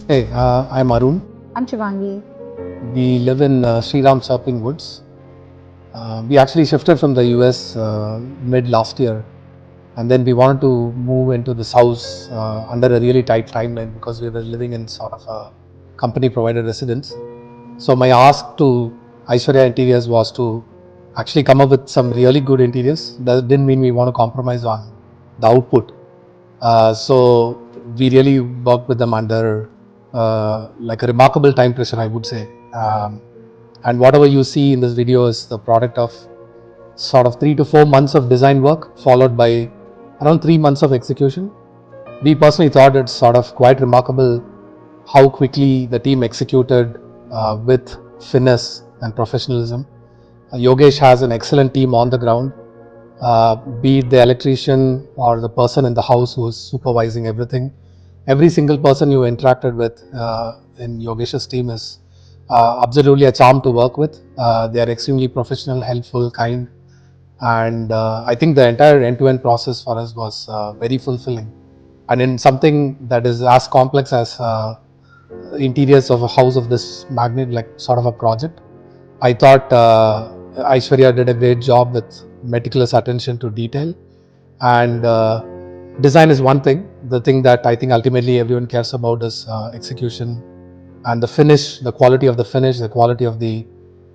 Hey, I'm Arun. I'm Shivangi. We live in Shriram Chirping Woods. We actually shifted from the US mid last year, and then we wanted to move into this house under a really tight timeline because we were living in sort of a company provided residence. So, my ask to Aishwarya Interiors was to actually come up with some really good interiors. That didn't mean we want to compromise on the output. So we really worked with them under like a remarkable time pressure, I would say. And whatever you see in this video is the product of sort of 3 to 4 months of design work, followed by around 3 months of execution. We personally thought it's sort of quite remarkable how quickly the team executed with finesse and professionalism. Yogesh has an excellent team on the ground, be it the electrician or the person in the house who is supervising everything. Every single person you interacted with in Yogesh's team is absolutely a charm to work with. They are extremely professional, helpful, kind, and I think the entire end-to-end process for us was very fulfilling. And in something that is as complex as interiors of a house of this magnitude, like sort of a project, I thought Aishwarya did a great job with meticulous attention to detail. And design is one thing. The thing that I think ultimately everyone cares about is execution and the finish, the quality of the finish, the quality of the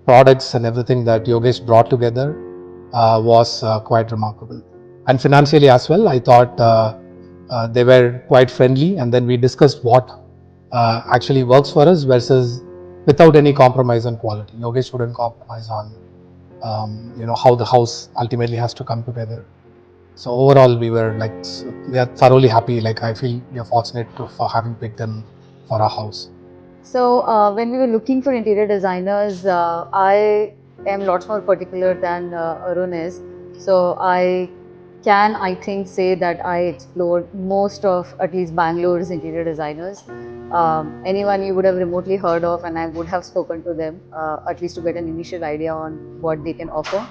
products, and everything that Yogesh brought together was quite remarkable. And financially as well, I thought they were quite friendly. And then we discussed what actually works for us versus without any compromise on quality. Yogesh wouldn't compromise on how the house ultimately has to come together. So overall, we are thoroughly happy. Like I feel we are fortunate for having picked them for our house. So, when we were looking for interior designers, I am lots more particular than Arun is. So, I think, say that I explored most of at least Bangalore's interior designers. Anyone you would have remotely heard of, and I would have spoken to them at least to get an initial idea on what they can offer.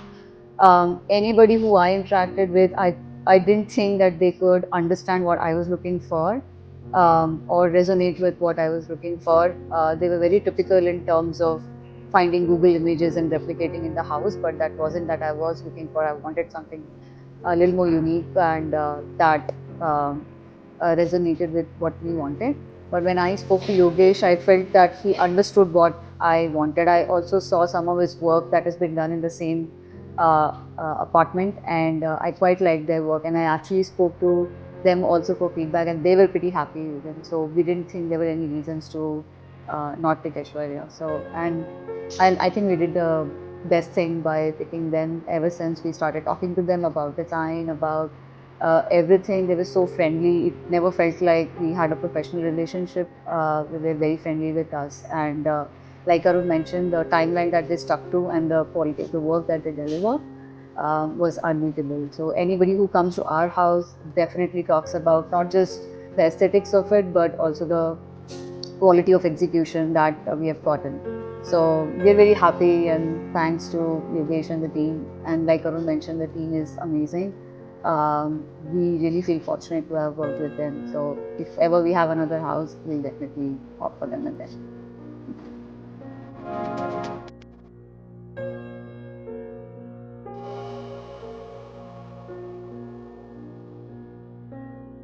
Anybody who I interacted with, I didn't think that they could understand what I was looking for or resonate with what I was looking for. They were very typical in terms of finding Google images and replicating in the house, but that wasn't that I was looking for. I wanted something a little more unique and that resonated with what we wanted. But when I spoke to Yogesh, I felt that he understood what I wanted. I also saw some of his work that has been done in the same apartment, and I quite liked their work. And I actually spoke to them also for feedback, and they were pretty happy with it. So we didn't think there were any reasons to not pick Aishwarya. So and I think we did the best thing by picking them. Ever since we started talking to them about design, about everything, they were so friendly. It never felt like we had a professional relationship. They were very friendly with us, and like Arun mentioned, the timeline that they stuck to and the quality of the work that they deliver was unbeatable. So anybody who comes to our house definitely talks about not just the aesthetics of it, but also the quality of execution that we have gotten. So we're very happy, and thanks to Yogesh and the team. And like Arun mentioned, the team is amazing. We really feel fortunate to have worked with them. So if ever we have another house, we'll definitely opt for them again.